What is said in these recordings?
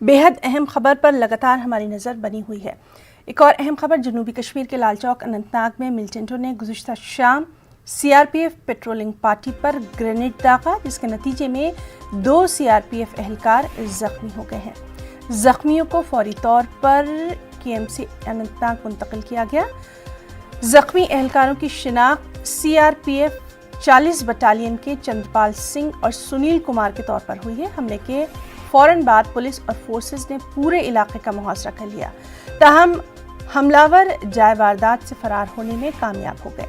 बेहद अहम खबर पर लगातार हमारी नज़र बनी हुई है। एक और अहम खबर, जनूबी कश्मीर के लाल चौक अनंतनाग में मिलिटेंटों ने गुज़िश्ता शाम सीआरपीएफ पेट्रोलिंग पार्टी पर ग्रेनेड दागा, जिसके नतीजे में 2 सीआरपीएफ एहलकार जख्मी हो गए हैं। जख्मियों को फौरी तौर पर केएमसी अनंतनाग मुंतकिल किया गया। जख्मी एहलकारों की शिनाख्त सीआरपीएफ 40 बटालियन के चंद्रपाल सिंह और सुनील कुमार के तौर पर हुई है। हमले के फौरन बाद पुलिस और फोर्सेस ने पूरे इलाके का मुहासरा कर लिया, ताहम हमलावर जाए वारदात से फरार होने में कामयाब हो गए।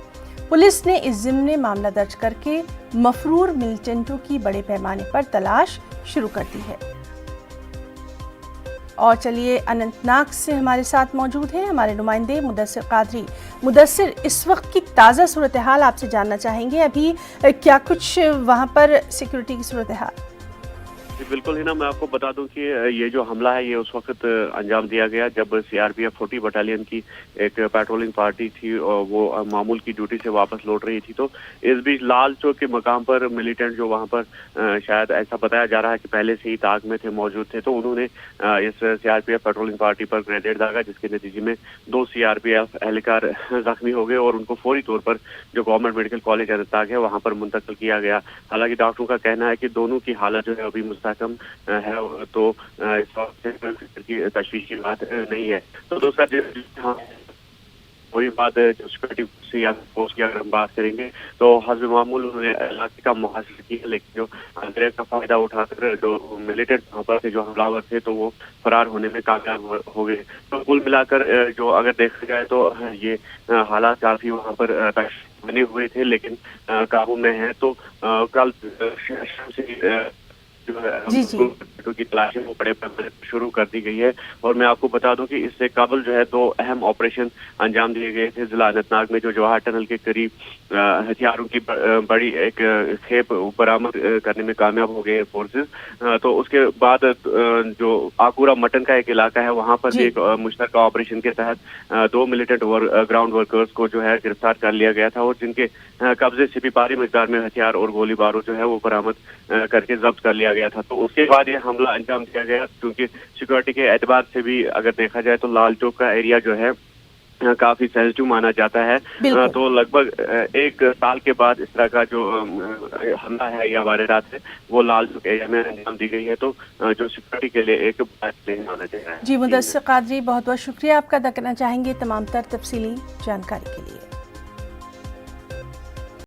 पुलिस ने इस ज़िम्न मामला दर्ज करके मफरूर मिलिटेंटों की बड़े पैमाने पर तलाश शुरू कर दी है। और चलिए, अनंतनाग से हमारे साथ मौजूद हैं हमारे नुमाइंदे मुदस्सिर कादरी। मुदस्सिर, इस वक्त की ताज़ा सूरत हाल आपसे जानना चाहेंगे। अभी क्या कुछ वहाँ पर सिक्योरिटी की सूरत हाल? जी बिल्कुल हिना, मैं आपको बता दूं कि ये जो हमला है ये उस वक्त अंजाम दिया गया जब सीआरपीएफ 40 बटालियन की एक पेट्रोलिंग पार्टी थी और वो मामूल की ड्यूटी से वापस लौट रही थी। तो इस बीच लाल चौक के मकाम पर मिलिटेंट जो वहां पर शायद ऐसा बताया जा रहा है कि पहले से ही ताक में थे, मौजूद थे, तो उन्होंने इस सीआरपीएफ पेट्रोलिंग पार्टी पर ग्रेनेड दागा, जिसके नतीजे में 2 सीआरपीएफ एहलकार जख्मी हो गए और उनको फौरी तौर पर जो गवर्नमेंट मेडिकल कॉलेज अनंतनाग है वहां पर मुंतकिल किया गया। हालांकि डॉक्टरों का कहना है कि दोनों की हालत जो है अभी कम है, तो इस वक्त की तशवीश की बात नहीं है। तो दूसरा वही बात जो सिक्योरिटी से या फोर्स की अगर हम बात करेंगे तो हस्ब मामूल उन्होंने इलाके का मुहासरा किया, लेकिन जो अंधेरे का फायदा उठाकर जो मिलिटेंट वहाँ पर थे, जो हमलावर थे, तो वो फरार होने में कामयाब हो गए। तो कुल मिलाकर जो अगर देखा जाए तो ये हालात काफी वहाँ पर बने हुए थे, लेकिन काबू में है। तो कल शाम से जो की तलाश है वो बड़े पैमाने पर शुरू कर दी गई है। और मैं आपको बता दूं कि इससे काबल जो है 2 अहम ऑपरेशन अंजाम दिए गए थे। जिला अनंतनाग में जो जवाहर टनल के करीब हथियारों की बड़ी एक खेप बरामद करने में कामयाब हो गए फोर्सेस। तो उसके बाद जो आकूरा मटन का एक इलाका है वहां पर भी एक मुश्तरका ऑपरेशन के तहत 2 मिलिटेंट ग्राउंड वर्कर्स को जो है गिरफ्तार कर लिया गया था और जिनके कब्जे से भी भारी मिकदार में हथियार और गोली बारूद जो है वो बरामद करके जब्त कर लिया गया था। तो उसके बाद ये हमला अंजाम दिया गया, क्योंकि सिक्योरिटी के एतबार से भी अगर देखा जाए तो लाल चौक का एरिया जो है काफी सेंसिटिव माना जाता है। तो लगभग 1 साल के बाद इस तरह का जो हमला है या वारदात है वो लाल चौक एरिया में अंजाम दी गई है। तो जो सिक्योरिटी के लिए एक माना जा रहा है। जी मुदस्सिर कादरी, बहुत बहुत शुक्रिया आपका अदा करना चाहेंगे तमाम तर तफसीली जानकारी के लिए।